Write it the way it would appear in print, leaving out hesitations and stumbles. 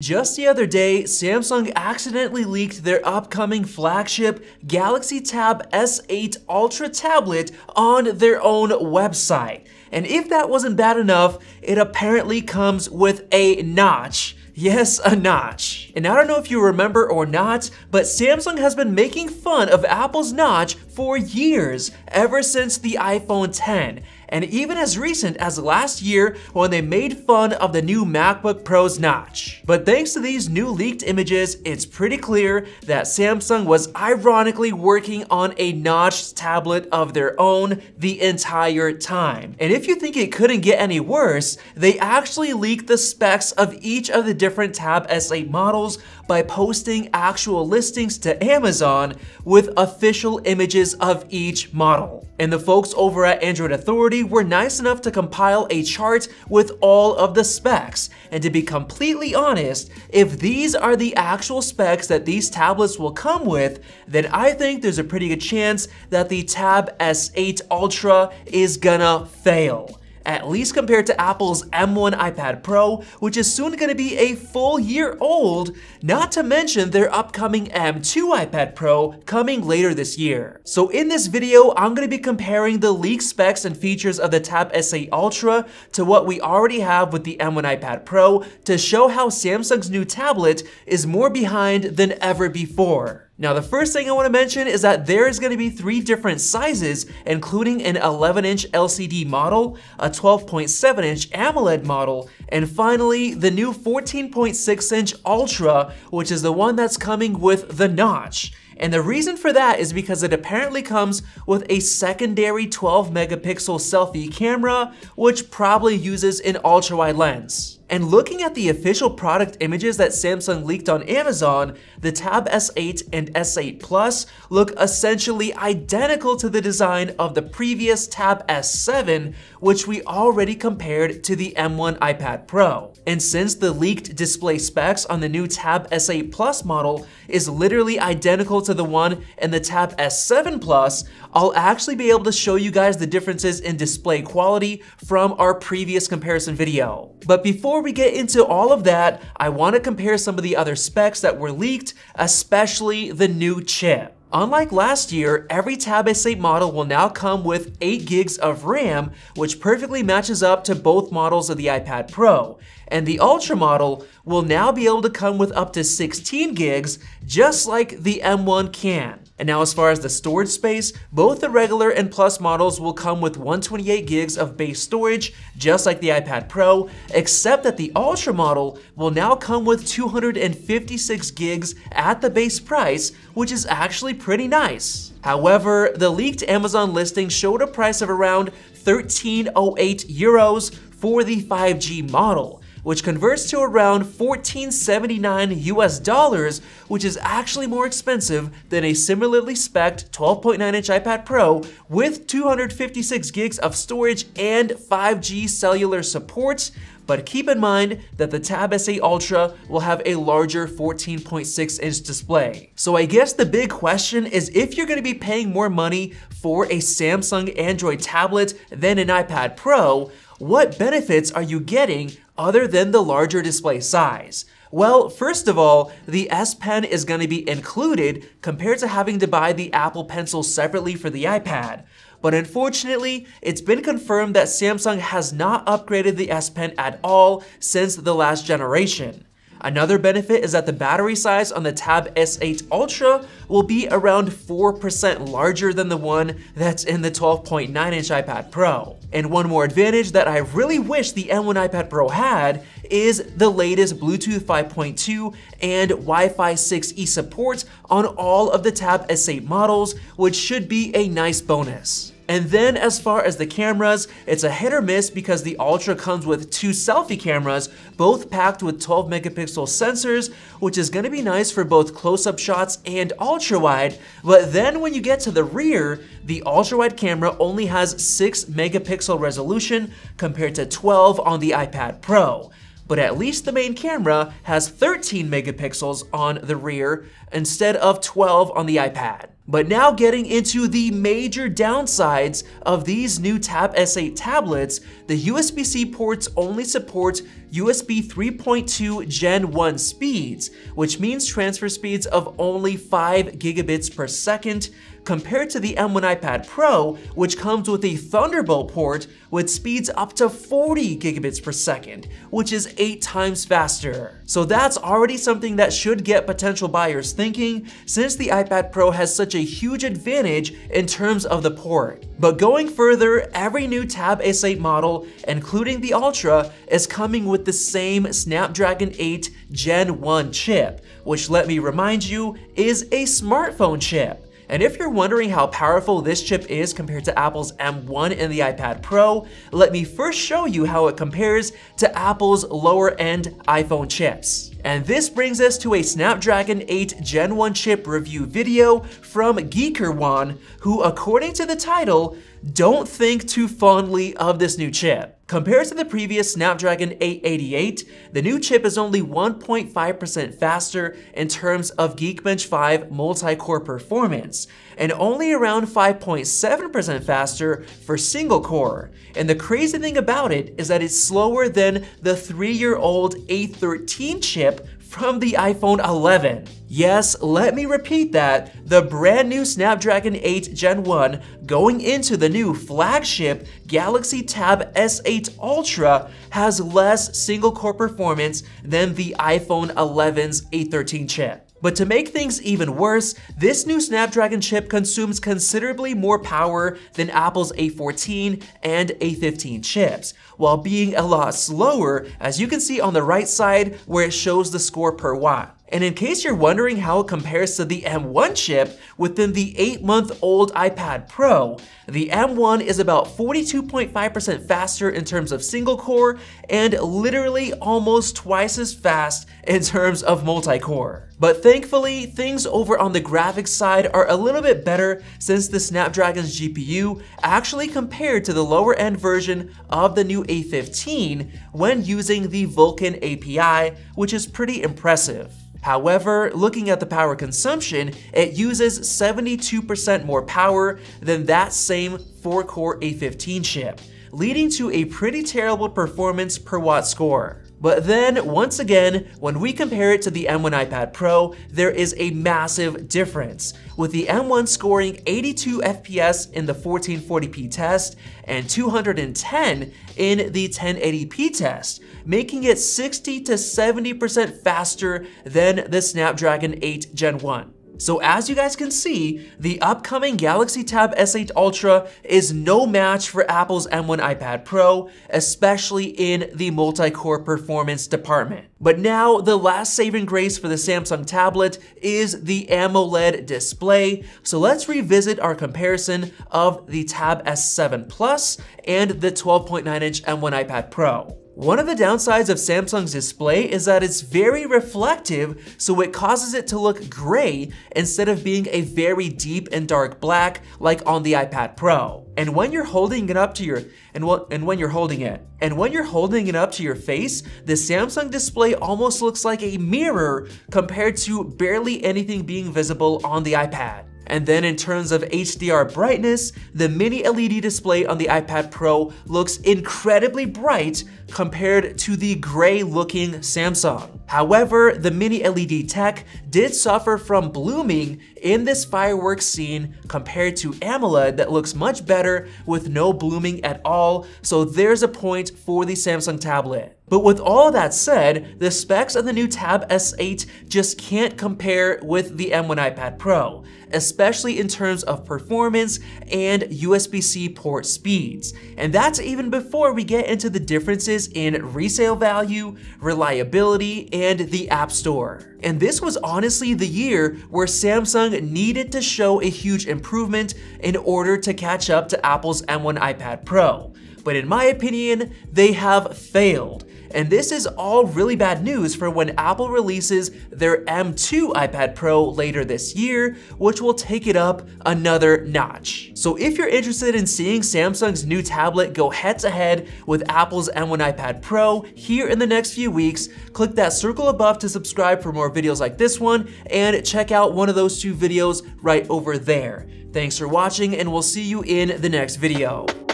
Just the other day, Samsung accidentally leaked their upcoming flagship Galaxy Tab S8 Ultra tablet on their own website. And if that wasn't bad enough, it apparently comes with a notch. Yes, a notch. And I don't know if you remember or not, but Samsung has been making fun of Apple's notch for years, ever since the iPhone X. And even as recent as last year when they made fun of the new MacBook Pro's notch. But thanks to these new leaked images, it's pretty clear that Samsung was ironically working on a notched tablet of their own the entire time. And if you think it couldn't get any worse, they actually leaked the specs of each of the different Tab S8 models by posting actual listings to Amazon with official images of each model. And the folks over at Android Authority were nice enough to compile a chart with all of the specs. And to be completely honest, if these are the actual specs that these tablets will come with, then I think there's a pretty good chance that the Tab S8 Ultra is gonna fail. At least compared to Apple's M1 iPad Pro, which is soon going to be a full year old, not to mention their upcoming M2 iPad Pro coming later this year. So in this video, I'm going to be comparing the leaked specs and features of the Tab S8 Ultra to what we already have with the M1 iPad Pro to show how Samsung's new tablet is more behind than ever before. Now, the first thing I want to mention is that there is going to be 3 different sizes, including an 11-inch LCD model, a 12.7-inch AMOLED model, and finally, the new 14.6-inch Ultra, which is the one that's coming with the notch. And the reason for that is because it apparently comes with a secondary 12-megapixel selfie camera, which probably uses an ultra-wide lens. And looking at the official product images that Samsung leaked on Amazon, the Tab S8 and S8 Plus look essentially identical to the design of the previous Tab S7, which we already compared to the M1 iPad Pro. And since the leaked display specs on the new Tab S8 Plus model is literally identical to the one in the Tab S7 Plus, I'll actually be able to show you guys the differences in display quality from our previous comparison video. But before we get into all of that, I want to compare some of the other specs that were leaked, especially the new chip. Unlike last year, every Tab S8 model will now come with 8 gigs of RAM, which perfectly matches up to both models of the iPad Pro. And the Ultra model will now be able to come with up to 16 gigs, just like the M1 can. And now as far as the storage space, both the regular and Plus models will come with 128 gigs of base storage, just like the iPad Pro, except that the Ultra model will now come with 256 gigs at the base price, which is actually pretty nice. However, the leaked Amazon listing showed a price of around 1308 euros for the 5G model, which converts to around $1479 US, which is actually more expensive than a similarly spec'd 12.9-inch iPad Pro with 256 gigs of storage and 5G cellular support. But keep in mind that the Tab S8 Ultra will have a larger 14.6-inch display. So I guess the big question is, if you're going to be paying more money for a Samsung Android tablet than an iPad Pro, what benefits are you getting other than the larger display size? Well, first of all, the S Pen is going to be included compared to having to buy the Apple Pencil separately for the iPad. But unfortunately, it's been confirmed that Samsung has not upgraded the S Pen at all since the last generation. Another benefit is that the battery size on the Tab S8 Ultra will be around 4% larger than the one that's in the 12.9-inch iPad Pro. And one more advantage that I really wish the M1 iPad Pro had is the latest Bluetooth 5.2 and Wi-Fi 6E support on all of the Tab S8 models, which should be a nice bonus. And then as far as the cameras, it's a hit or miss because the Ultra comes with 2 selfie cameras, both packed with 12 megapixel sensors, which is going to be nice for both close-up shots and ultra-wide. But then when you get to the rear, the ultra-wide camera only has 6 megapixel resolution compared to 12 on the iPad Pro. But at least the main camera has 13 megapixels on the rear instead of 12 on the iPad. But now getting into the major downsides of these new Tab S8 tablets, the USB-C ports only support USB 3.2 Gen 1 speeds, which means transfer speeds of only 5 gigabits per second, compared to the M1 iPad Pro, which comes with a Thunderbolt port with speeds up to 40 gigabits per second, which is 8 times faster. So that's already something that should get potential buyers thinking, since the iPad Pro has such a huge advantage in terms of the port. But going further, every new Tab S8 model, including the Ultra, is coming with the same Snapdragon 8 Gen 1 chip, which, let me remind you, is a smartphone chip. And if you're wondering how powerful this chip is compared to Apple's M1 and the iPad Pro, let me first show you how it compares to Apple's lower-end iPhone chips. And this brings us to a Snapdragon 8 Gen 1 chip review video from GeekerOne, who, according to the title, don't think too fondly of this new chip. Compared to the previous Snapdragon 888, the new chip is only 1.5% faster in terms of Geekbench 5 multi-core performance, and only around 5.7% faster for single core. And the crazy thing about it is that it's slower than the 3-year-old A13 chip from the iPhone 11. Yes, let me repeat that, the brand new Snapdragon 8 Gen 1 going into the new flagship Galaxy Tab S8 Ultra has less single-core performance than the iPhone 11's A13 chip. But to make things even worse, this new Snapdragon chip consumes considerably more power than Apple's A14 and A15 chips, while being a lot slower, as you can see on the right side where it shows the score per watt. And in case you're wondering how it compares to the M1 chip within the 8-month-old iPad Pro, the M1 is about 42.5% faster in terms of single core and literally almost twice as fast in terms of multi-core. But thankfully, things over on the graphics side are a little bit better, since the Snapdragon's GPU actually compared to the lower end version of the new A15 when using the Vulkan API, which is pretty impressive. However, looking at the power consumption, it uses 72% more power than that same 4-core A15 chip, leading to a pretty terrible performance per watt score. But then, once again, when we compare it to the M1 iPad Pro, there is a massive difference, with the M1 scoring 82 FPS in the 1440p test and 210 in the 1080p test, making it 60 to 70% faster than the Snapdragon 8 Gen 1. So as you guys can see, the upcoming Galaxy Tab S8 Ultra is no match for Apple's M1 iPad Pro, especially in the multi-core performance department. But now, the last saving grace for the Samsung tablet is the AMOLED display, so let's revisit our comparison of the Tab S7 Plus and the 12.9-inch M1 iPad Pro. One of the downsides of Samsung's display is that it's very reflective, so it causes it to look gray instead of being a very deep and dark black like on the iPad Pro. And when you're holding it up to your when you're holding it up to your face, the Samsung display almost looks like a mirror compared to barely anything being visible on the iPad. And then in terms of HDR brightness, the mini LED display on the iPad Pro looks incredibly bright compared to the gray-looking Samsung. However, the mini LED tech did suffer from blooming in this fireworks scene compared to AMOLED that looks much better with no blooming at all, so there's a point for the Samsung tablet. But with all that said, the specs of the new Tab S8 just can't compare with the M1 iPad Pro, especially in terms of performance and USB-C port speeds. And that's even before we get into the differences in resale value, reliability, and the App Store. And this was honestly the year where Samsung needed to show a huge improvement in order to catch up to Apple's M1 iPad Pro. But in my opinion, they have failed. and this is all really bad news for when Apple releases their M2 iPad Pro later this year, which will take it up another notch. So if you're interested in seeing Samsung's new tablet go head-to-head with Apple's M1 iPad Pro here in the next few weeks, click that circle above to subscribe for more videos like this one, and check out one of those two videos right over there. Thanks for watching, and we'll see you in the next video.